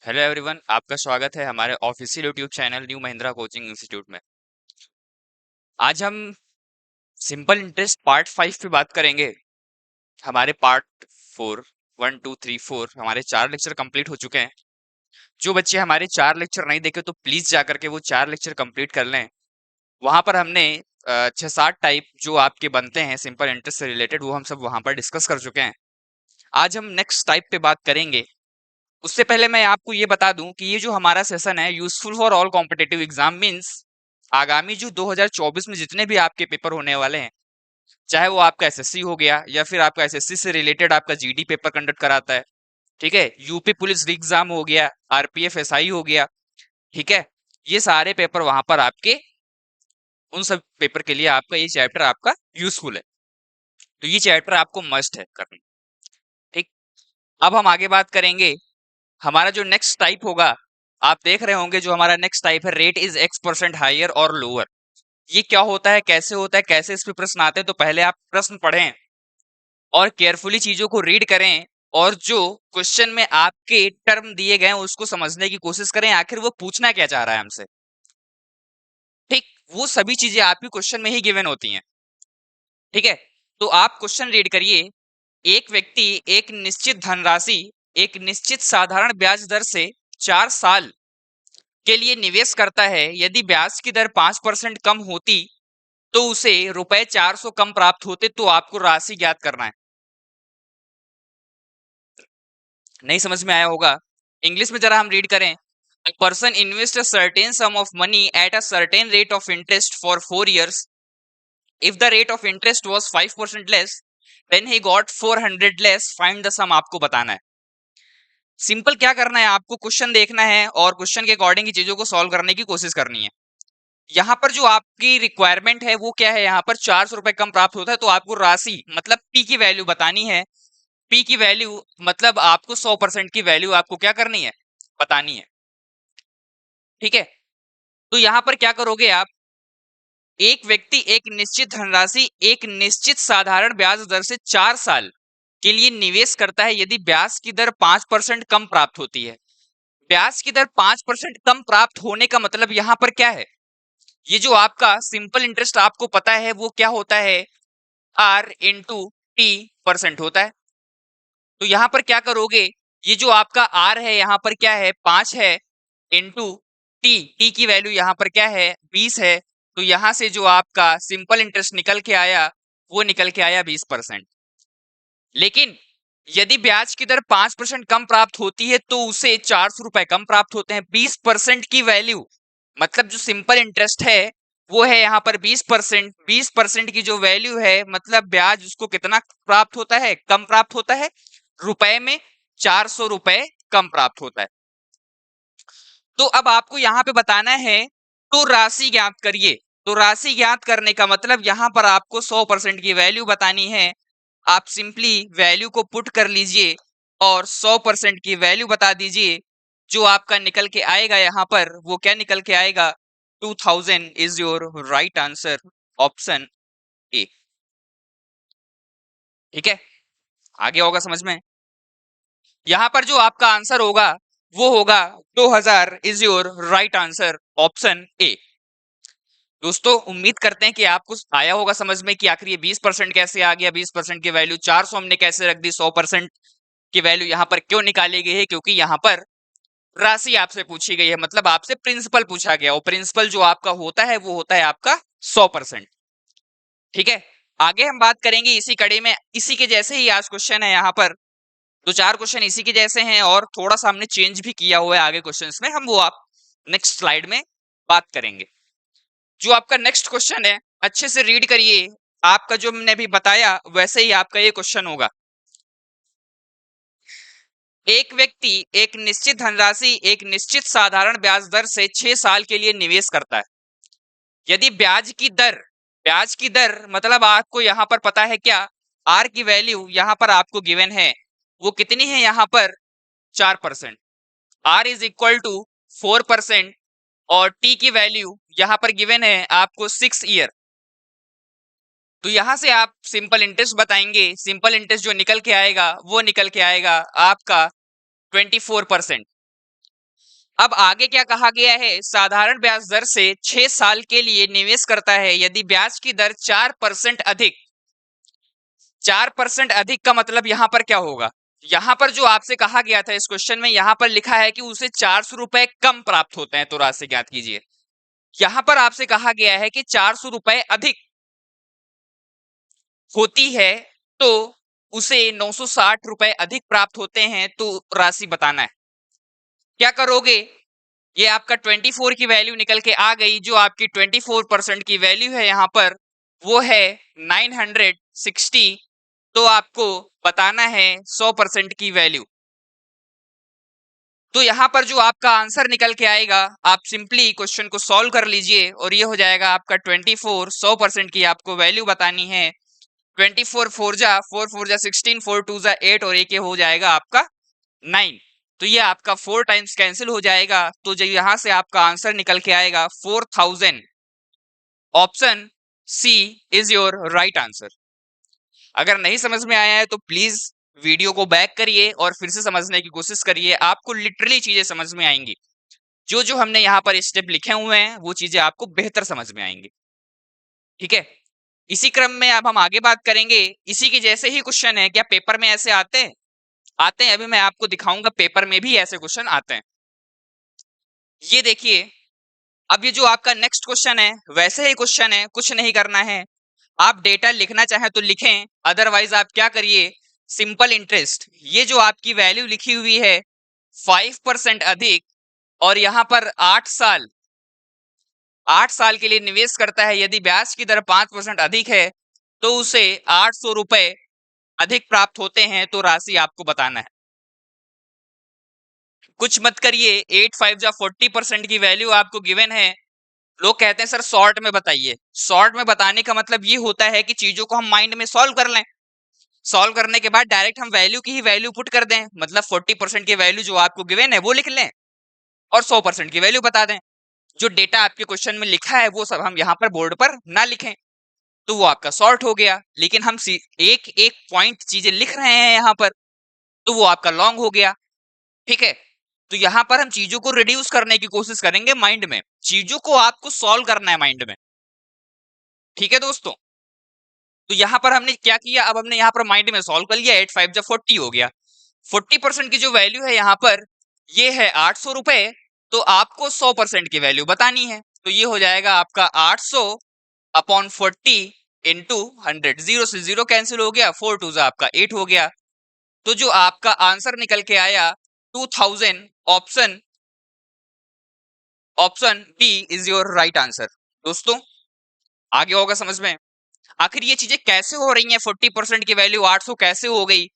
Hello everyone, आपका स्वागत है हमारे official YouTube channel new Mahindra coaching institute में। आज हम सिंपल इंटरेस्ट पार्ट 5 पे बात करेंगे। हमारे पार्ट 4 1 2 3 4 हमारे 4 लेक्चर कंप्लीट हो चुके हैं। जो बच्चे हमारे 4 लेक्चर नहीं देखे तो प्लीज जाकर के वो 4 लेक्चर कंप्लीट कर लें। वहां पर हमने 6-7 टाइप जो आपके बनते हैं सिंपल इंटरेस्ट से रिलेटेड, वो हम सब वहां पर डिस्कस कर चुके हैं। आज हम नेक्स्ट टाइप पे बात करेंगे। उससे पहले मैं आपको ये बता दूं कि ये जो हमारा सेशन है useful for all competitive exam means आगामी जो 2024 में जितने भी आपके पेपर होने वाले हैं, चाहे वो आपका एसएससी हो गया या फिर आपका एसएससी से रिलेटेड आपका जीडी पेपर कंडक्ट कराता है, ठीक है, यूपी पुलिस एग्जाम हो गया, आरपीएफ एसआई हो गया, ठीक है, ये सारे पेपर वहां पर आपके उन सब पेपर के लिए आपका ये चैप्टर आपका यूजफुल है। तो ये चैप्टर आपको मस्ट है करना। ठीक। अब हम आगे बात करेंगे। हमारा जो नेक्स्ट टाइप होगा, आप देख रहे होंगे जो हमारा नेक्स्ट टाइप है, रेट इज X% हायर और लोअर। ये क्या होता है, कैसे होता है, कैसे इस पे प्रश्न आते हैं? तो पहले आप प्रश्न पढ़ें और केयरफुली चीजों को रीड करें, और जो क्वेश्चन में आपके टर्म दिए गए हैं उसको समझने की कोशिश करें, आखिर वो पूछना क्या चाह रहा है हमसे। ठीक। वो सभी चीजें आपकी क्वेश्चन में ही गिवन होती हैं। ठीक है। तो आप क्वेश्चन रीड करिए। एक व्यक्ति एक निश्चित धनराशि एक निश्चित साधारण ब्याज दर से 4 साल के लिए निवेश करता है। यदि ब्याज की दर 5% कम होती तो उसे ₹400 कम प्राप्त होते। तो आपको राशि ज्ञात करना है। नहीं समझ में आया होगा, इंग्लिश में जरा हम रीड करें। A person invests a certain sum of money at a certain rate of interest for 4 years. If the rate of interest was 5% less, then he got 400 less. Find the sum। आपको बताना है। Simple क्या करना है, आपको question देखना है और क्वेश्चन के अकॉर्डिंग ही चीजों को सॉल्व करने की कोशिश करनी है। यहाँ पर जो आपकी रिक्वायरमेंट है वो क्या है, यहाँ पर ₹400 कम प्राप्त होता है तो आपको राशि मतलब पी की वैल्यू बतानी है। पी की वैल्यू मतलब आपको 100% की वैल्यू आपको क्या करनी है, बतानी है। ठीक है। तो यहाँ पर क्या करोगे आप, एक व्यक्ति एक निश्चित धनराशि एक निश्चित साधारण ब्याज दर से 4 साल के लिए निवेश करता है। यदि ब्याज की दर 5% कम प्राप्त होती है। ब्याज की दर 5% कम प्राप्त होने का मतलब यहाँ पर क्या है, ये जो आपका सिंपल इंटरेस्ट आपको पता है वो क्या होता है, R/T% होता है। तो यहां पर क्या करोगे, ये जो आपका R है यहाँ पर क्या है, 5 है, इंटू टी की वैल्यू यहाँ पर क्या है, 20 है। तो यहां से जो आपका सिंपल इंटरेस्ट निकल के आया वो निकल के आया 20%। लेकिन यदि ब्याज की दर 5% कम प्राप्त होती है तो उसे ₹400 कम प्राप्त होते हैं। 20% की वैल्यू मतलब जो सिंपल इंटरेस्ट है वो है यहाँ पर 20%। 20% की जो वैल्यू है मतलब ब्याज उसको कितना प्राप्त होता है, कम प्राप्त होता है, रुपए में ₹400 कम प्राप्त होता है। तो अब आपको यहाँ पे बताना है, तो राशि ज्ञात करिए। तो राशि ज्ञात करने का मतलब यहाँ पर आपको 100% की वैल्यू बतानी है। आप सिंपली वैल्यू को पुट कर लीजिए और 100% की वैल्यू बता दीजिए। जो आपका निकल के आएगा यहाँ पर वो क्या निकल के आएगा, 2000 is your right answer, option A. ठीक है, आगे होगा समझ में। यहाँ पर जो आपका आंसर होगा वो होगा 2000 is your right answer, option A. दोस्तों उम्मीद करते हैं कि आपको आया होगा समझ में कि आखिर ये 20% कैसे आ गया, 20% की वैल्यू 400 हमने कैसे रख दी, 100% की वैल्यू यहाँ पर क्यों निकाली गई है, क्योंकि यहाँ पर राशि आपसे पूछी गई है, मतलब आपसे प्रिंसिपल पूछा गया। और प्रिंसिपल जो आपका होता है वो होता है आपका 100%। ठीक है। आगे हम बात करेंगे इसी कड़ी में, इसी के जैसे ही आज क्वेश्चन है यहाँ पर। 2-4 क्वेश्चन इसी के जैसे हैं और थोड़ा सा हमने चेंज भी किया हुआ है आगे क्वेश्चंस में, हम वो आप नेक्स्ट स्लाइड में बात करेंगे। जो आपका नेक्स्ट क्वेश्चन है अच्छे से रीड करिए। आपका जो मैंने अभी बताया वैसे ही आपका ये क्वेश्चन होगा। एक व्यक्ति एक निश्चित धनराशि एक निश्चित साधारण ब्याज दर से 6 साल के लिए निवेश करता है। यदि ब्याज की दर मतलब आपको यहाँ पर पता है क्या, आर की वैल्यू यहाँ पर आपको गिवन है, वो कितनी है यहाँ पर, 4%। आर इज इक्वल टू 4% और टी की वैल्यू यहाँ पर गिवन है आपको 6 ईयर। तो यहां से आप सिंपल इंटरेस्ट बताएंगे। सिंपल इंटरेस्ट जो निकल के आएगा वो निकल के आएगा आपका 24%। अब आगे क्या कहा गया है, साधारण ब्याज दर से 6 साल के लिए निवेश करता है यदि ब्याज की दर 4% अधिक। 4% अधिक का मतलब यहां पर क्या होगा, यहां पर जो आपसे कहा गया था इस क्वेश्चन में, यहां पर लिखा है कि उसे 400 रुपए कम प्राप्त होते हैं, तो राशि ज्ञात कीजिए। यहां पर आपसे कहा गया है कि 400 रुपए अधिक होती है तो उसे 960 रुपए अधिक प्राप्त होते हैं, तो राशि बताना है। क्या करोगे, ये आपका 24 की वैल्यू निकल के आ गई, जो आपकी 24% की वैल्यू है यहां पर वो है 960, तो आपको बताना है 100% की वैल्यू। तो यहां पर जो आपका आंसर निकल के आएगा, आप सिंपली क्वेश्चन को सॉल्व कर लीजिए और ये हो जाएगा आपका 24, 100% की आपको वैल्यू बतानी है। 24 4 जा 16, 4 2 जा 8 और एक हो जाएगा आपका 9। तो ये आपका 4 टाइम्स कैंसिल हो जाएगा, तो जो यहां से आपका आंसर निकल के आएगा 4000। Option C is your right answer. अगर नहीं समझ में आया है तो प्लीज वीडियो को बैक करिए और फिर से समझने की कोशिश करिए, आपको लिटरली चीजें समझ में आएंगी। जो जो हमने यहाँ पर स्टेप लिखे हुए हैं वो चीजें आपको बेहतर समझ में आएंगी। ठीक है, इसी क्रम में अब हम आगे बात करेंगे। इसी के जैसे ही क्वेश्चन है, क्या पेपर में ऐसे आते हैं? आते हैं, अभी मैं आपको दिखाऊंगा पेपर में भी ऐसे क्वेश्चन आते हैं। ये देखिए, अब ये जो आपका नेक्स्ट क्वेश्चन है वैसे ही क्वेश्चन है, कुछ नहीं करना है। आप डेटा लिखना चाहें तो लिखें, अदरवाइज आप क्या करिए, सिंपल इंटरेस्ट, ये जो आपकी वैल्यू लिखी हुई है 5% अधिक, और यहां पर 8 साल के लिए निवेश करता है यदि ब्याज की दर 5% अधिक है तो उसे 800 रुपए अधिक प्राप्त होते हैं, तो राशि आपको बताना है। कुछ मत करिए, 8 5 जा 40% की वैल्यू आपको गिवन है। लोग कहते हैं सर शॉर्ट में बताइए। शॉर्ट में बताने का मतलब ये होता है कि चीजों को हम माइंड में सॉल्व कर लें, सॉल्व करने के बाद डायरेक्ट हम वैल्यू की ही वैल्यू पुट कर दें, मतलब 40% की वैल्यू जो आपको गिवन है वो लिख लें और 100% की वैल्यू बता दें। जो डेटा आपके क्वेश्चन में लिखा है वो सब हम यहाँ पर बोर्ड पर ना लिखें, तो वो आपका सॉर्ट हो गया। लेकिन हम एक एक पॉइंट चीजें लिख रहे हैं यहाँ पर, तो वो आपका लॉन्ग हो गया। ठीक है, तो यहाँ पर हम चीजों को रिड्यूस करने की कोशिश करेंगे माइंड में, चीजों को आपको सॉल्व करना है माइंड में। ठीक है दोस्तों, तो यहाँ पर हमने क्या किया, अब हमने यहाँ पर माइंड में सॉल्व कर लिया, 8 5 जब 40 हो गया। 40% की जो वैल्यू है यहाँ पर ये है 800 रुपए, तो आपको 100% की वैल्यू बतानी है, तो ये हो जाएगा आपका 800 अपॉन 40 इंटू 100। जीरो से जीरो कैंसिल हो गया, 4 2 आपका 8 हो गया, तो जो आपका आंसर निकल के आया 2000। Option option B is your right answer. दोस्तों आगे होगा समझ में, आखिर ये चीजें कैसे हो रही हैं, 40% की वैल्यू 800 कैसे हो गई?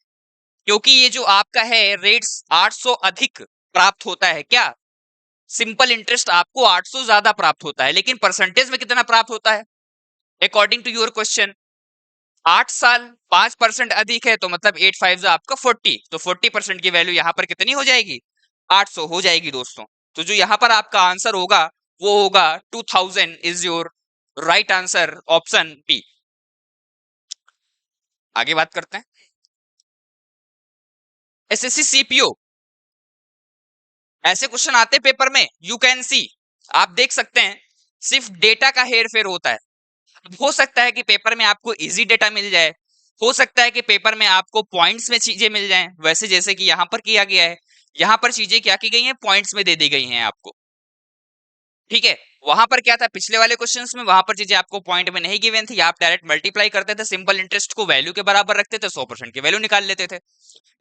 क्योंकि ये जो आपका है रेट्स 800 अधिक प्राप्त होता है। क्या सिंपल इंटरेस्ट आपको 800 ज्यादा प्राप्त होता है, लेकिन परसेंटेज में कितना प्राप्त होता है अकॉर्डिंग टू योर क्वेश्चन? 8 साल 5% अधिक है, तो मतलब 8 5 आपका 40, तो 40% की वैल्यू यहाँ पर कितनी हो जाएगी, 800 हो जाएगी दोस्तों। तो जो यहाँ पर आपका आंसर होगा वो होगा 2000 is your right answer, option B. आगे बात करते हैं, एसएससी सीपीओ ऐसे क्वेश्चन आते हैं पेपर में, यू कैन सी, आप देख सकते हैं सिर्फ डेटा का हेर फेर होता है। हो सकता है कि पेपर में आपको इजी डेटा मिल जाए, हो सकता है कि पेपर में आपको पॉइंट्स में चीजें मिल जाएं, वैसे जैसे कि यहां पर किया गया है। यहां पर चीजें क्या की गई हैं, पॉइंट्स में दे दी गई हैं आपको। ठीक है, वहां पर क्या था पिछले वाले क्वेश्चंस में, वहां पर चीजें आपको पॉइंट में नहीं गिवन थी, आप डायरेक्ट मल्टीप्लाई करते थे, सिंपल इंटरेस्ट को वैल्यू के बराबर रखते थे, 100% की वैल्यू निकाल लेते थे।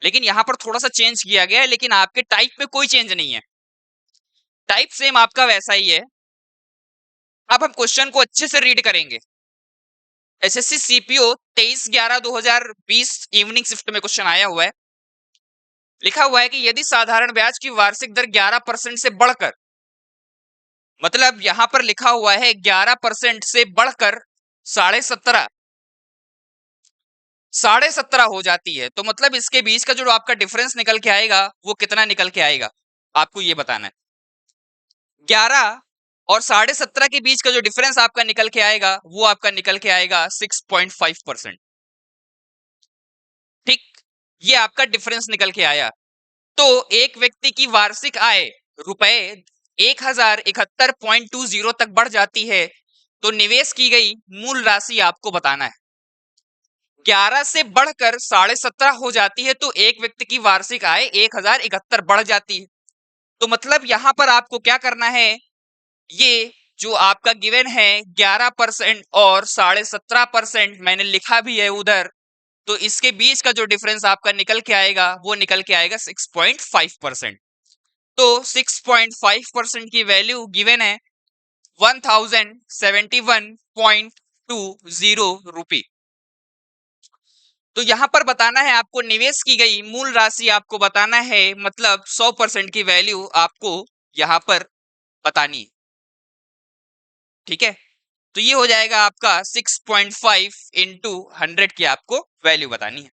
लेकिन यहां पर थोड़ा सा चेंज किया गया है, लेकिन आपके टाइप में कोई चेंज नहीं है, टाइप सेम आपका वैसा ही है। अब हम क्वेश्चन को अच्छे से रीड करेंगे। एसएससी सीपीओ 23/11/2020 इवनिंग शिफ्ट में क्वेश्चन आया हुआ है। लिखा हुआ है कि यदि साधारण ब्याज की वार्षिक दर 11% से बढ़कर, मतलब यहां पर लिखा हुआ है 11% से बढ़कर 17.5 17.5 हो जाती है, तो मतलब इसके बीच का जो आपका डिफरेंस निकल के आएगा वो कितना निकल के आएगा, आपको ये बताना है। 11 और 17.5 के बीच का जो डिफरेंस आपका निकल के आएगा वो आपका निकल के आएगा 6.5%। ठीक, ये आपका डिफरेंस निकल के आया। तो एक व्यक्ति की वार्षिक आय रुपए 1071.20 तक बढ़ जाती है तो निवेश की गई मूल राशि आपको बताना है। 11 से बढ़कर 17.5 हो जाती है तो एक व्यक्ति की वार्षिक आय 1071 बढ़ जाती है। तो मतलब यहां पर आपको क्या करना है, ये जो आपका गिवन है 11% और 17.5% मैंने लिखा भी है उधर, तो इसके बीच का जो डिफरेंस आपका निकल के आएगा वो निकल के आएगा 6.5%। तो 6.5% की वैल्यू गिवन है 1071.20 रुपी। तो यहां पर बताना है आपको निवेश की गई मूल राशि आपको बताना है, मतलब 100% की वैल्यू आपको यहां पर बतानी है। ठीक है, तो ये हो जाएगा आपका 6.5 इंटू 100 की आपको वैल्यू बतानी है।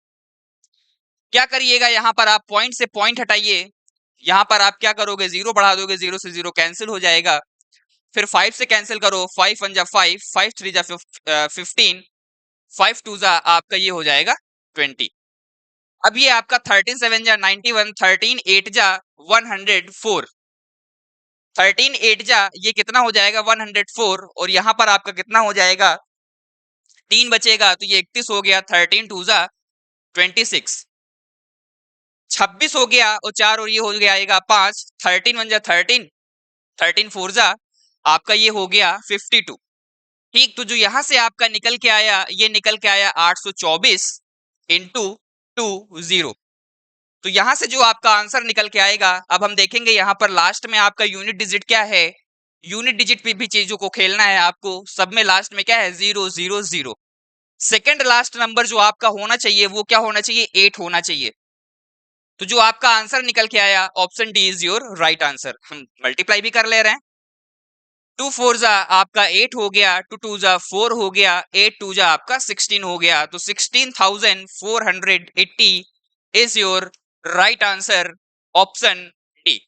क्या करिएगा, यहां पर आप पॉइंट से पॉइंट हटाइए, यहां पर आप क्या करोगे, जीरो बढ़ा दोगे, जीरो से जीरो कैंसिल हो जाएगा, फिर 5 से कैंसिल करो, 5 1 जा 5, 5 3 जा 15, 5 2 जा आपका ये हो जाएगा 20। अब ये आपका 13 7 जा 91, 13 8 जा 104, 13 8 जा ये कितना हो जाएगा 104, और यहां पर आपका कितना हो जाएगा, 3 बचेगा तो ये 31 हो गया, 13 2 जा 26, 26 हो गया, और 4 और ये हो जाएगा 5, 13 1 जा 13, 13 4 जा आपका ये हो गया 52। ठीक, तो जो यहां से आपका निकल के आया, ये निकल के आया 824 इंटू 20। तो यहां से जो आपका आंसर निकल के आएगा, अब हम देखेंगे यहां पर लास्ट में आपका यूनिट डिजिट क्या है। यूनिट डिजिट पे भी चीजों को खेलना है आपको, सब में लास्ट में क्या है 000। सेकंड लास्ट नंबर जो आपका होना चाहिए वो क्या होना चाहिए, 8 होना चाहिए। तो जो आपका आंसर निकल के आया option D is your right answer. हम मल्टीप्लाई भी कर ले रहे हैं, 2 4 जा आपका 8 हो गया, 2 2 जा 4 हो गया, 8 2 जा आपका 16 हो गया, तो 16,480 is your right answer, option D.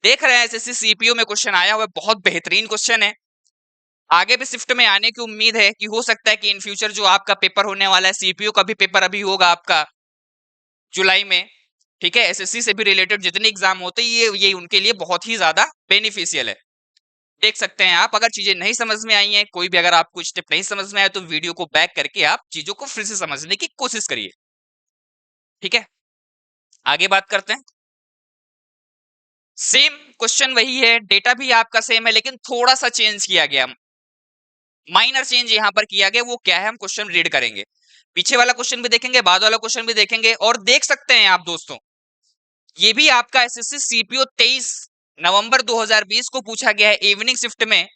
देख रहे हैं एसएससी सीपीयू में क्वेश्चन आया हुआ है, बहुत बेहतरीन क्वेश्चन है। आगे भी शिफ्ट में आने की उम्मीद है कि हो सकता है कि इन फ्यूचर जो आपका पेपर होने वाला है, सीपीयू का भी पेपर अभी होगा आपका जुलाई में। ठीक है, एसएससी से भी रिलेटेड जितने एग्जाम होते हैं ये उनके लिए बहुत ही ज्यादा बेनिफिशियल है। देख सकते हैं आप, अगर चीजें नहीं समझ में आई हैं, कोई भी अगर आपको स्टेप नहीं समझ में आया तो वीडियो को बैक करके आप चीजों को फिर से समझने की कोशिश करिए। ठीक है, आगे बात करते हैं। सेम क्वेश्चन वही है, डेटा भी आपका सेम है, लेकिन थोड़ा सा चेंज किया गया, माइनर चेंज यहां पर किया गया। वो क्या है हम क्वेश्चन रीड करेंगे, पीछे वाला क्वेश्चन भी देखेंगे, बाद वाला क्वेश्चन भी देखेंगे। और देख सकते हैं आप दोस्तों, ये भी आपका एसएससी सीपीओ 23 नवंबर 2020 को पूछा गया है इवनिंग शिफ्ट में।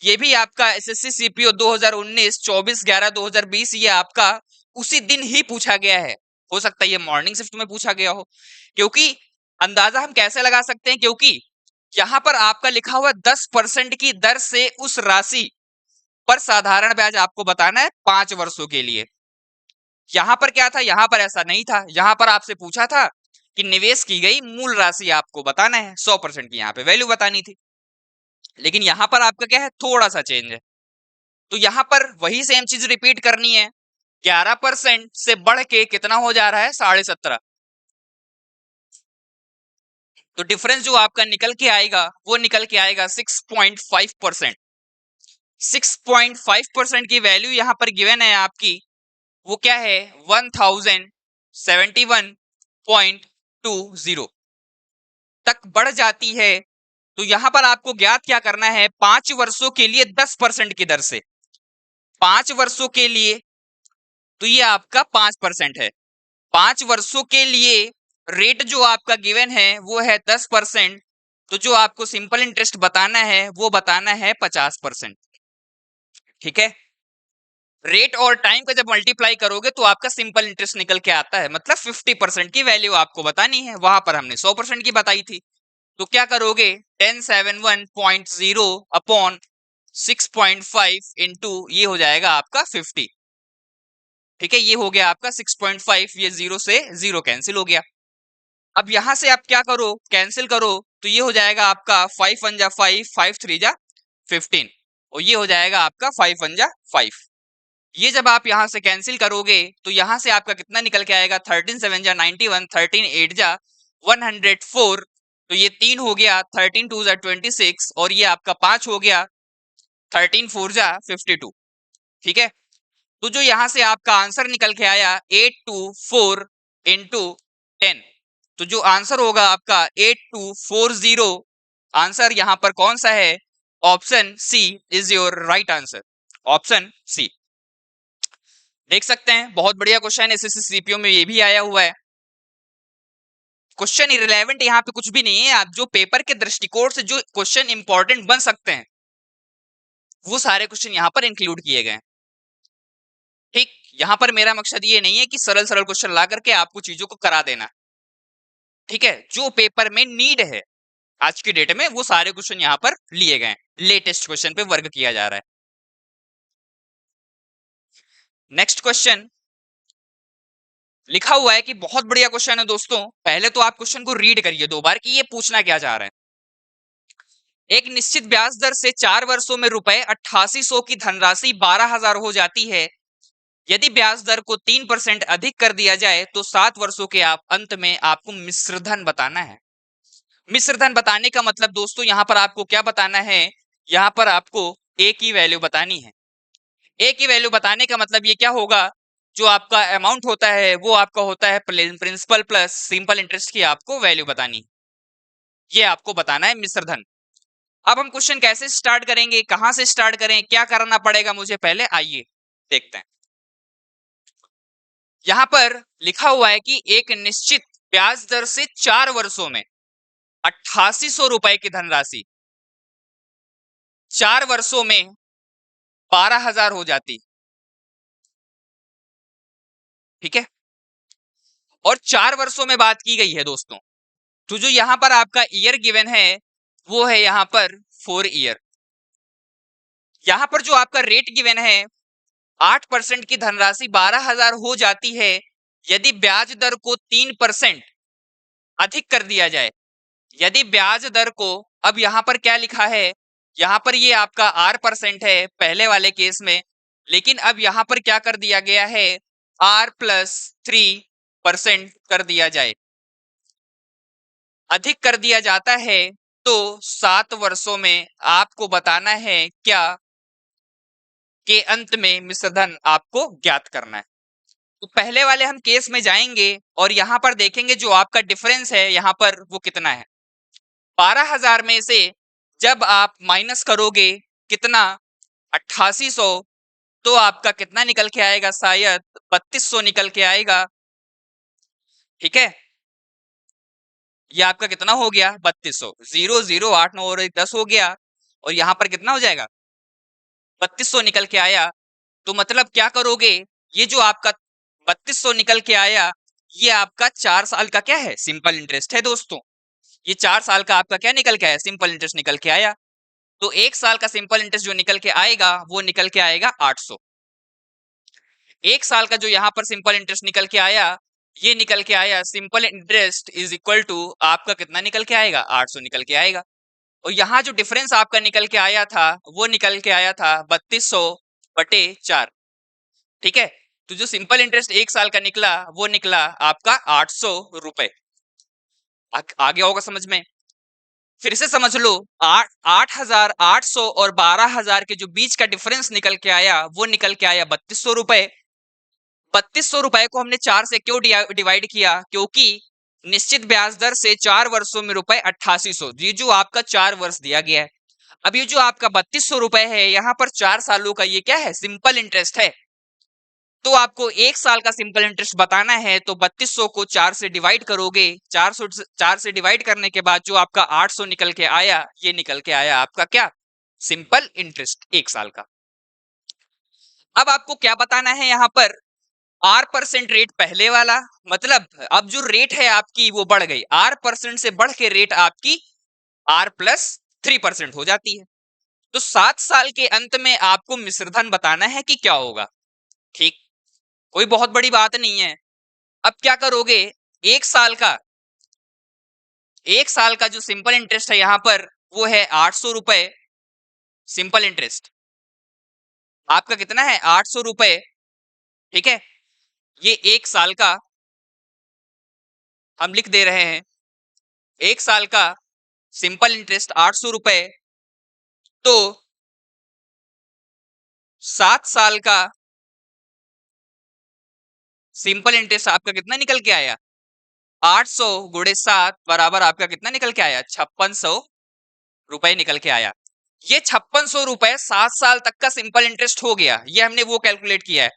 ये भी आपका एसएससी सीपीओ 2019 24/11/2020 ये आपका उसी दिन ही पूछा गया है। हो सकता है ये मॉर्निंग शिफ्ट में पूछा गया हो, क्योंकि अंदाजा हम कैसे लगा सकते हैं, क्योंकि यहां पर आपका लिखा हुआ 10% की दर से उस राशि पर साधारण ब्याज आपको बताना है 5 वर्षों के लिए। यहां पर क्या था, यहां पर ऐसा नहीं था, यहां पर आपसे पूछा था कि निवेश की गई मूल राशि आपको बताना है, 100% की यहां पे वैल्यू बतानी थी। लेकिन यहां पर आपका क्या है, थोड़ा सा चेंज है। तो यहां पर वही सेम चीज रिपीट करनी है, 11% से बढ़ के कितना हो जा रहा है 17.5। तो डिफरेंस जो आपका निकल के आएगा वो निकल के आएगा 6.5%। 6.5% की वैल्यू यहां पर गिवन है आपकी, वो क्या है 1071.20 तक बढ़ जाती है। तो यहां पर आपको ज्ञात क्या करना है, 5 वर्षों के लिए 10% की दर से, 5 वर्षों के लिए, तो ये आपका 5% है। 5 वर्षों के लिए रेट जो आपका गिवन है वो है 10%। तो जो आपको सिंपल इंटरेस्ट बताना है वो बताना है 50%। ठीक है, रेट और टाइम का जब मल्टीप्लाई करोगे तो आपका सिंपल इंटरेस्ट निकल के आता है, मतलब 50% की वैल्यू आपको बतानी है, वहां पर हमने 100% की बताई थी। तो क्या करोगे, 1071.0 अपॉन 6.5 इंटू ये हो जाएगा आपका 50। ठीक है, ये हो गया आपका 6.5, ये जीरो से जीरो कैंसिल हो गया। अब यहां से आप क्या करो, कैंसिल करो, तो ये हो जाएगा आपका 5 1 जा 5, 5 3 जा 15, और ये हो जाएगा आपका 5 1 जा 5। ये जब आप यहां से कैंसिल करोगे तो यहां से आपका कितना निकल के आएगा, 13 7 जा 91, 13 8 जा 104, तो ये 3 हो गया, 13 2 26, और ये आपका 5 हो गया, 13 4 52। ठीक है, तो जो यहां से आपका आंसर निकल के आया 824 इंटू 10, तो जो आंसर होगा आपका 8240। आंसर यहां पर कौन सा है? Option C is your right answer, option C. देख सकते हैं, बहुत बढ़िया क्वेश्चन एसएससी सीपीओ में ये भी आया हुआ है। क्वेश्चन इररिलेवेंट यहाँ पे कुछ भी नहीं है, आप जो पेपर के दृष्टिकोण से जो क्वेश्चन इंपॉर्टेंट बन सकते हैं वो सारे क्वेश्चन यहाँ पर इंक्लूड किए गए हैं। ठीक, यहां पर मेरा मकसद ये नहीं है कि सरल सरल क्वेश्चन ला करके आपको चीजों को करा देना। ठीक है, जो पेपर में नीड है आज की डेट में वो सारे क्वेश्चन यहाँ पर लिए गए, लेटेस्ट क्वेश्चन पे वर्क किया जा रहा है। नेक्स्ट क्वेश्चन लिखा हुआ है कि बहुत बढ़िया क्वेश्चन है दोस्तों, पहले तो आप क्वेश्चन को रीड करिए दो बार कि ये पूछना क्या चाह रहा है। एक निश्चित ब्याज दर से 4 वर्षों में रुपए 8800 की धनराशि 12,000 हो जाती है। यदि ब्याज दर को 3% अधिक कर दिया जाए तो 7 वर्षों के अंत में आपको मिश्र धन बताना है। मिश्र धन बताने का मतलब दोस्तों यहाँ पर आपको क्या बताना है? यहाँ पर आपको ए की वैल्यू बतानी है। ए की वैल्यू बताने का मतलब ये क्या होगा? जो आपका अमाउंट होता है वो आपका होता है प्रिंसिपल प्लस सिंपल इंटरेस्ट की आपको वैल्यू बतानी, ये आपको बताना है मिश्र धन। अब हम क्वेश्चन कैसे स्टार्ट करेंगे, कहां से स्टार्ट करें, क्या करना पड़ेगा मुझे, पहले आइए देखते हैं। यहां पर लिखा हुआ है कि एक निश्चित ब्याज दर से 4 वर्षों में 8800 रुपए की धनराशि 4 वर्षों में 12,000 हो जाती। ठीक है, और 4 वर्षों में बात की गई है दोस्तों, तो जो यहां पर आपका ईयर गिवन है वो है यहां पर 4 ईयर। यहां पर जो आपका रेट गिवन है 8% की धनराशि 12,000 हो जाती है यदि ब्याज दर को 3% अधिक कर दिया जाए। यदि ब्याज दर को, अब यहां पर क्या लिखा है, यहां पर ये आपका R% है पहले वाले केस में, लेकिन अब यहां पर क्या कर दिया गया है, R+3% कर दिया जाए, अधिक कर दिया जाता है। तो 7 वर्षों में आपको बताना है क्या, के अंत में मिश्र धन आपको ज्ञात करना है। तो पहले वाले हम केस में जाएंगे और यहां पर देखेंगे जो आपका डिफरेंस है यहां पर वो कितना है। 12,000 में से जब आप माइनस करोगे कितना, 8800, तो आपका कितना निकल के आएगा, शायद 3200 निकल के आएगा। ठीक है, ये आपका कितना हो गया, 3200, 0 0 8 9 और 10 हो गया, और यहां पर कितना हो जाएगा, 3200 निकल के आया। तो मतलब क्या करोगे, ये जो आपका 3200 निकल के आया ये आपका 4 साल का क्या है, सिंपल इंटरेस्ट है दोस्तों। ये 4 साल का आपका क्या निकल के आया, सिंपल इंटरेस्ट निकल के आया। तो 1 साल का सिंपल इंटरेस्ट जो निकल के आएगा वो निकल के आएगा 800। 1 साल का जो यहां पर सिंपल इंटरेस्ट निकल के आया ये निकल के आया, simple interest is equal to आपका कितना निकल के आएगा, 800 निकल के आएगा। और यहाँ जो डिफरेंस आपका निकल के आया था वो निकल के आया था 3200/4। ठीक है, तो जो सिंपल इंटरेस्ट 1 साल का निकला वो निकला आपका 800 रुपए। आ गया होगा समझ में? फिर से समझ लो, 8,800 और 12,000 के जो बीच का डिफरेंस निकल के आया वो निकल के आया 3200 रुपए। 3200 रुपए को हमने 4 से क्यों डिवाइड किया, क्योंकि निश्चित ब्याज दर से 4 वर्षों में रुपए 8800, ये जो आपका 4 वर्ष दिया गया है। अब ये जो आपका 3200 रुपए है यहाँ पर 4 सालों का ये क्या है, सिंपल इंटरेस्ट है। तो आपको 1 साल का सिंपल इंटरेस्ट बताना है तो 3200 को 4 से डिवाइड करोगे, 4 से डिवाइड करने के बाद जो आपका 800 निकल के आया ये निकल के आया आपका क्या, सिंपल इंटरेस्ट 1 साल का। अब आपको क्या बताना है यहाँ पर, R% रेट पहले वाला, मतलब अब जो रेट है आपकी वो बढ़ गई, R% से बढ़ के रेट आपकी R+3% हो जाती है। तो 7 साल के अंत में आपको मिश्रधन बताना है कि क्या होगा। ठीक, कोई बहुत बड़ी बात नहीं है। अब क्या करोगे, 1 साल का, 1 साल का जो सिंपल इंटरेस्ट है यहां पर वो है 800 रुपए। सिंपल इंटरेस्ट आपका कितना है, 800 रुपए। ठीक है, ये 1 साल का हम लिख दे रहे हैं 1 साल का सिंपल इंटरेस्ट 800 रुपए, तो 7 साल का सिंपल इंटरेस्ट आपका कितना निकल के आया? 800 गुणे 7 बराबर आपका कितना निकल के आया? 5600 रुपए निकल के आया। ये 5600 रुपए 7 साल तक का सिंपल इंटरेस्ट हो गया, ये हमने वो कैलकुलेट किया है।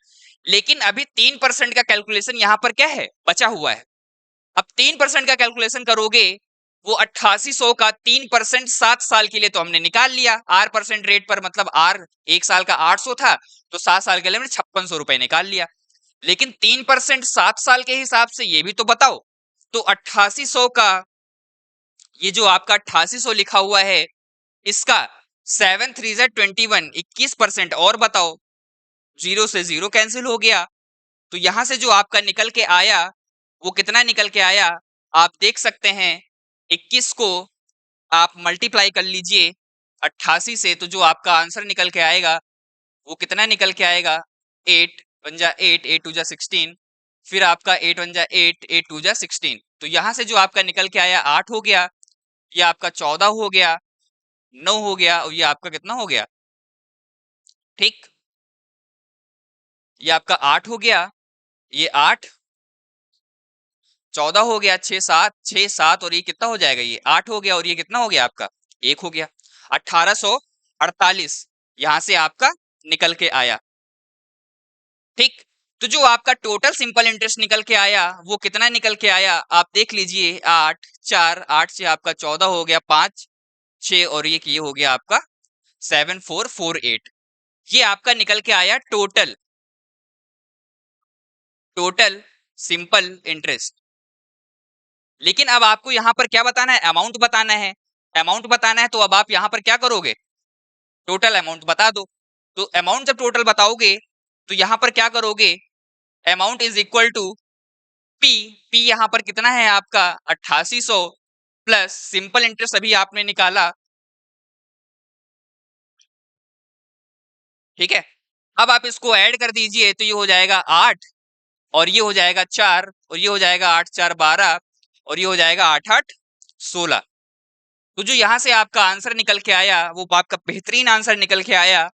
लेकिन अभी 3% का कैलकुलेशन यहां पर क्या है, बचा हुआ है। अब 3% का कैलकुलेशन करोगे, वो 8800 का 3% 7 साल के लिए तो हमने निकाल लिया, आर परसेंट रेट पर, मतलब आर 1 साल का 800 था, तो 7 साल के लिए हमने 5600 रुपए निकाल लिया। लेकिन 3% 7 साल के हिसाब से ये भी तो बताओ। तो 8800 का ये जो आपका 8800 लिखा हुआ है, इसका 7 3 21, 21% और बताओ। जीरो से जीरो कैंसिल हो गया, तो यहां से जो आपका निकल के आया वो कितना निकल के आया, आप देख सकते हैं। 21 को आप मल्टीप्लाई कर लीजिए 88 से, तो जो आपका आंसर निकल के आएगा वो कितना निकल के आएगा? 8 वन जा 8, 8 टू जा 16, फिर आपका 8 वन जा 8, 8 टू जा 16। तो यहां से जो आपका निकल के आया 8 हो गया, ये आपका 14 हो गया, 9 हो गया, और ये आपका कितना हो गया? ठीक, ये आपका 8 हो गया, ये 8, 14 हो गया, 6 7, 6 7, और ये कितना हो जाएगा? ये 8 हो गया, और ये कितना हो गया आपका? 1 हो गया। 1848 यहां से आपका निकल के आया। ठीक, तो जो आपका टोटल सिंपल इंटरेस्ट निकल के आया वो कितना निकल के आया, आप देख लीजिए। 8 4, 8 से आपका 14 हो गया, 5 6, और ये हो गया आपका 7448। ये आपका निकल के आया टोटल सिंपल इंटरेस्ट। लेकिन अब आपको यहां पर क्या बताना है? अमाउंट बताना है। अमाउंट बताना है, तो अब आप यहां पर क्या करोगे? टोटल अमाउंट बता दो। तो अमाउंट जब टोटल बताओगे तो यहां पर क्या करोगे? Amount is equal to P. P यहां पर कितना है आपका? 8800 प्लस सिंपल इंटरेस्ट अभी आपने निकाला। ठीक है, अब आप इसको ऐड कर दीजिए, तो ये हो जाएगा 8, और ये हो जाएगा 4, और ये हो जाएगा 8 4 12, और ये हो जाएगा 8 8 16। तो जो यहां से आपका आंसर निकल के आया वो आपका बेहतरीन आंसर निकल के आया।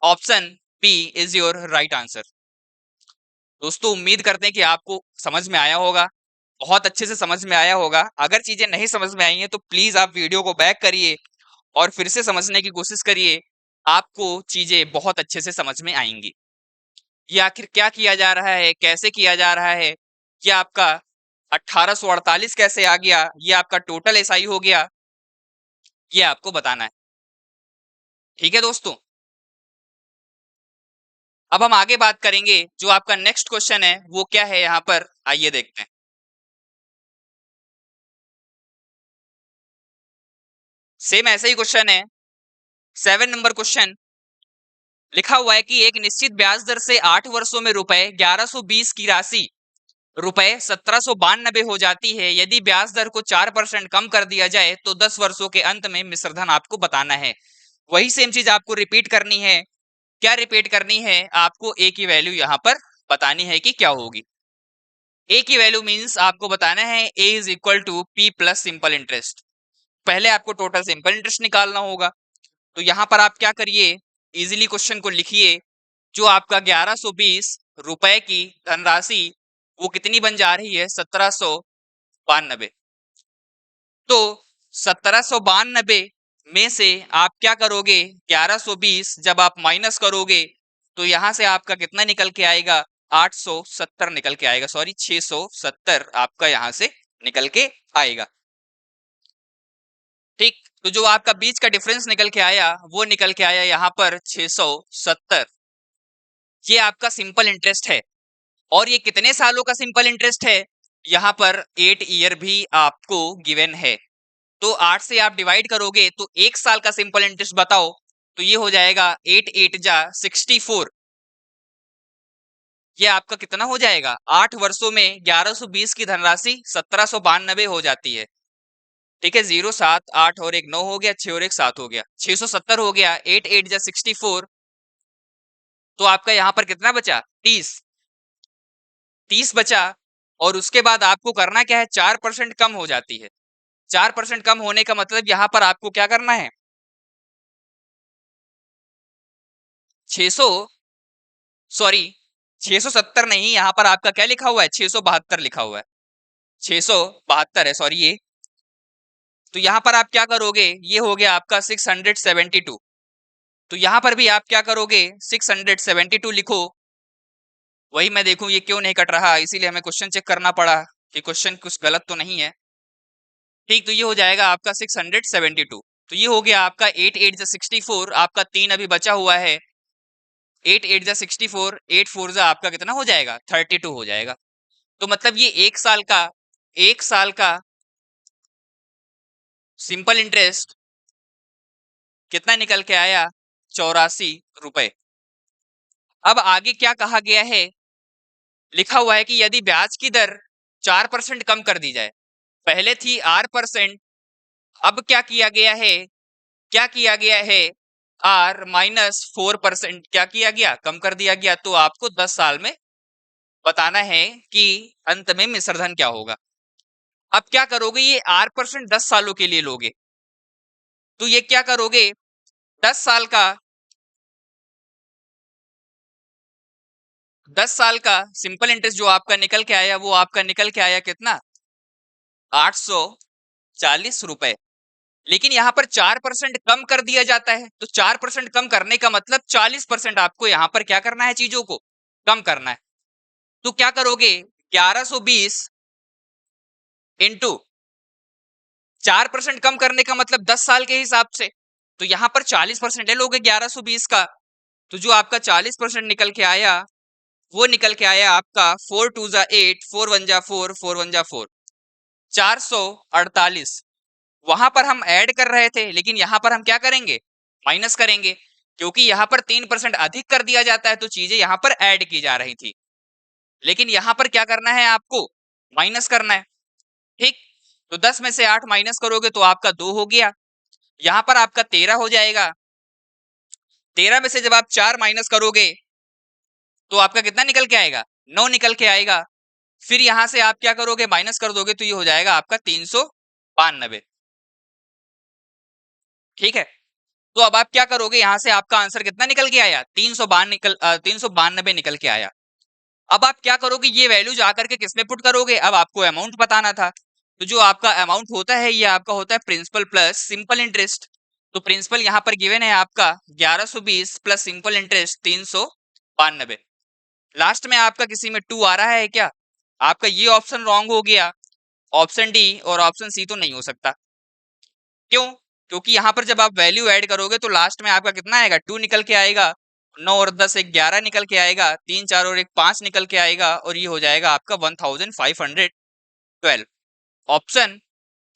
Option B is your right answer. दोस्तों, उम्मीद करते हैं कि आपको समझ में आया होगा, बहुत अच्छे से समझ में आया होगा। अगर चीजें नहीं समझ में आई हैं तो प्लीज आप वीडियो को बैक करिए और फिर से समझने की कोशिश करिए, आपको चीजें बहुत अच्छे से समझ में आएंगी। ये आखिर क्या किया जा रहा है, कैसे किया जा रहा है, ये आपका 1848 कैसे आ गया, ये आपका टोटल एसआई हो गया, ये आपको बताना है। ठीक है दोस्तों, अब हम आगे बात करेंगे। जो आपका नेक्स्ट क्वेश्चन है वो क्या है यहां पर, आइए देखते हैं। सेम ऐसा ही क्वेश्चन है, 7 नंबर क्वेश्चन। लिखा हुआ है कि एक निश्चित ब्याज दर से 8 वर्षों में रुपए 1120 की राशि रुपए 1792 हो जाती है। यदि ब्याज दर को 4% कम कर दिया जाए तो 10 वर्षों के अंत में मिश्रधन आपको बताना है। वही सेम चीज आपको रिपीट करनी है। क्या रिपीट करनी है? आपको ए की वैल्यू यहां पर बतानी है कि क्या होगी। ए की वैल्यू मींस आपको बताना है A is equal to P plus simple interest. पहले आपको टोटल सिंपल इंटरेस्ट निकालना होगा, तो यहां पर आप क्या करिए, इजीली क्वेश्चन को लिखिए। जो आपका 1120 रुपए की धनराशि वो कितनी बन जा रही है? 1792। तो 1792 में से आप क्या करोगे? 1120 जब आप माइनस करोगे तो यहां से आपका कितना निकल के आएगा? 870 निकल के आएगा, सॉरी 670 आपका यहां से निकल के आएगा। ठीक, तो जो आपका बीच का डिफरेंस निकल के आया वो निकल के आया यहां पर 670। ये आपका सिंपल इंटरेस्ट है, और ये कितने सालों का सिंपल इंटरेस्ट है? यहां पर 8 ईयर भी आपको गिवन है। तो 8 से आप डिवाइड करोगे तो 1 साल का सिंपल इंटरेस्ट बताओ, तो ये हो जाएगा 8 8 जा 64। ये आपका कितना हो जाएगा? 8 वर्षों में 1120 की धनराशि 1792 हो जाती है। ठीक है, 0 7 8 और 1 9 हो गया, 6 और 1 7 हो गया, 670 हो गया। 8 8 जा 64, तो आपका यहां पर कितना बचा? 30। 30 बचा, और उसके बाद आपको करना क्या है? 4% कम हो जाती है। 4% कम होने का मतलब यहां पर आपको क्या करना है, 600, सॉरी 670 नहीं, यहां पर आपका क्या लिखा हुआ है, 672 लिखा हुआ है, 672 है, सॉरी ये। तो यहां पर आप क्या करोगे, ये हो गया आपका 672। तो यहां पर भी आप क्या करोगे, 672 लिखो। वही मैं देखूं ये क्यों नहीं कट रहा, इसीलिए हमें क्वेश्चन चेक करना पड़ा कि क्वेश्चन कुछ गलत तो नहीं है। ठीक, तो ये हो जाएगा आपका 672। तो ये हो गया आपका 8 8 जा 64, आपका 3 अभी बचा हुआ है, 8 8 जा 64, 8 4 जा आपका कितना हो जाएगा, 32 हो जाएगा। तो मतलब ये 1 साल का, 1 साल का सिंपल इंटरेस्ट कितना निकल के आया, 84 रुपए। अब आगे क्या कहा गया है, लिखा हुआ है कि यदि ब्याज की दर 4% कम कर दी जाए, पहले थी 8%, अब क्या किया गया है, क्या किया गया है, R-4% क्या किया गया, कम कर दिया गया। तो आपको 10 साल में बताना है कि अंत में मिश्रधन क्या होगा। अब क्या करोगे, ये R% 10 सालों के लिए लोगे, तो ये क्या करोगे, 10 साल का, 10 साल का सिंपल इंटरेस्ट जो आपका निकल के आया, वो आपका निकल के आया कितना, 840 रुपए। लेकिन यहां पर 4% कम कर दिया जाता है, तो 4% कम करने का मतलब 40% आपको यहां पर क्या करना है, चीजों को कम करना है। तो क्या करोगे, 1120 इंटू 4% कम करने का मतलब 10 साल के हिसाब से, तो यहां पर 40% ले लोगे 1120 का। तो जो आपका 40% निकल के आया, वो निकल के आया आपका 4 2 जा 8, 4 1 जा 4, 4 1 जा 4, 448। वहां पर हम ऐड कर रहे थे, लेकिन यहां पर हम क्या करेंगे, माइनस करेंगे, क्योंकि यहां पर 3% अधिक कर दिया जाता है, तो चीजें यहां पर ऐड की जा रही थी। लेकिन यहां पर क्या करना है आपको, माइनस करना है। ठीक, तो 10 में से 8 माइनस करोगे तो आपका 2 हो गया, यहां पर आपका 13 हो जाएगा। 13 में से जब आप 4 माइनस करोगे तो आपका कितना निकल के आएगा, 9 निकल के आएगा। फिर यहां से आप क्या करोगे, माइनस कर दोगे, तो ये हो जाएगा आपका 392। ठीक है, तो अब आप क्या करोगे, यहां से आपका आंसर कितना निकल के आया, 392 निकल के आया। अब आप क्या करोगे, ये वैल्यू जाकर के किसमें पुट करोगे, अब आपको अमाउंट बताना था। तो जो आपका अमाउंट होता है, ये आपका होता है प्रिंसिपल प्लस सिंपल इंटरेस्ट। तो प्रिंसिपल यहां पर गिवन है आपका 1120 प्लस सिंपल इंटरेस्ट 392। लास्ट में आपका किसी में 2 आ रहा है क्या, आपका ये ऑप्शन रॉन्ग हो गया, ऑप्शन डी और ऑप्शन सी तो नहीं हो सकता। क्यों, क्योंकि यहां पर जब आप वैल्यू ऐड करोगे तो लास्ट में आपका कितना आएगा, 2 निकल के आएगा, 9 और 10 एक 11 निकल के आएगा, 3 4 और एक 5 निकल के आएगा, और ये हो जाएगा आपका 1512। Option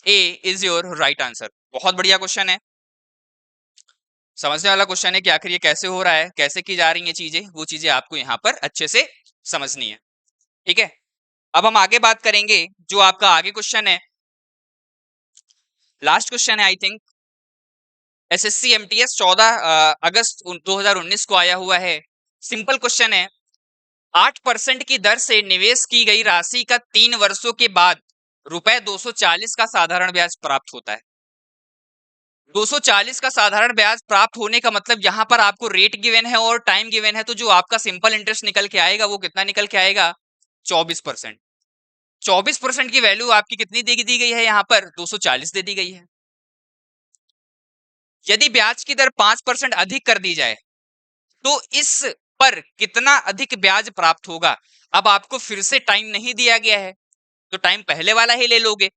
A is your right answer. बहुत बढ़िया क्वेश्चन है, समझने वाला क्वेश्चन है कि आखिर ये कैसे हो रहा है, कैसे की जा रही है चीजें, वो चीजें आपको यहाँ पर अच्छे से समझनी है। ठीक है, अब हम आगे बात करेंगे, जो आपका आगे क्वेश्चन है, लास्ट क्वेश्चन है आई थिंक, एसएससी एमटीएस 14 अगस्त 2019 को आया हुआ है। सिंपल क्वेश्चन है, 8% की दर से निवेश की गई राशि का 3 वर्षों के बाद रुपए 240 का साधारण ब्याज प्राप्त होता है। 240 का साधारण ब्याज प्राप्त होने का मतलब यहां पर आपको रेट गिवन है और टाइम गिवन है, तो जो आपका सिंपल इंटरेस्ट निकल के आएगा वो कितना निकल के आएगा, 24%। 24% की वैल्यू आपकी कितनी दी गई है, यहाँ पर 240 दे दी गई है। यदि ब्याज की दर 5% अधिक कर दी जाए तो इस पर कितना अधिक ब्याज प्राप्त होगा। अब आपको फिर से टाइम नहीं दिया गया है, तो टाइम पहले वाला ही ले लोगे।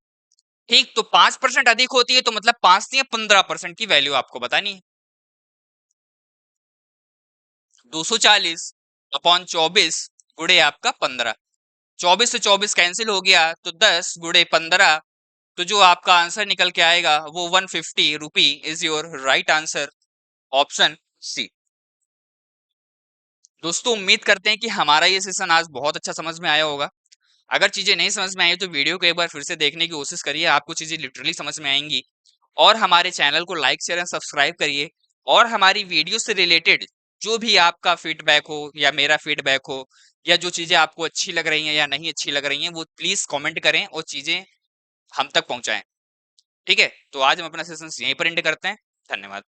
ठीक, तो 5% अधिक होती है तो मतलब 5 या 15% की वैल्यू आपको बतानी है। 240 अपॉन 24 गुड़े आपका 15, 24 से 24 कैंसिल हो गया, तो 10 गुड़े 15, तो जो आपका आंसर निकल के आएगा वो 150 rupee is your right answer, option C. दोस्तों उम्मीद करते हैं कि हमारा ये सेशन आज बहुत अच्छा समझ में आया होगा। अगर चीजें नहीं समझ में आई तो वीडियो को एक बार फिर से देखने की कोशिश करिए, आपको चीजें लिटरली समझ में आएंगी। और हमारे चैनल को लाइक शेयर एंड सब्सक्राइब करिए, और हमारी वीडियो से रिलेटेड जो भी आपका फीडबैक हो या मेरा फीडबैक हो, या जो चीजें आपको अच्छी लग रही हैं या नहीं अच्छी लग रही हैं, वो प्लीज कमेंट करें और चीजें हम तक पहुंचाएं। ठीक है, तो आज हम अपना सेशन यहीं पर एंड करते हैं। धन्यवाद।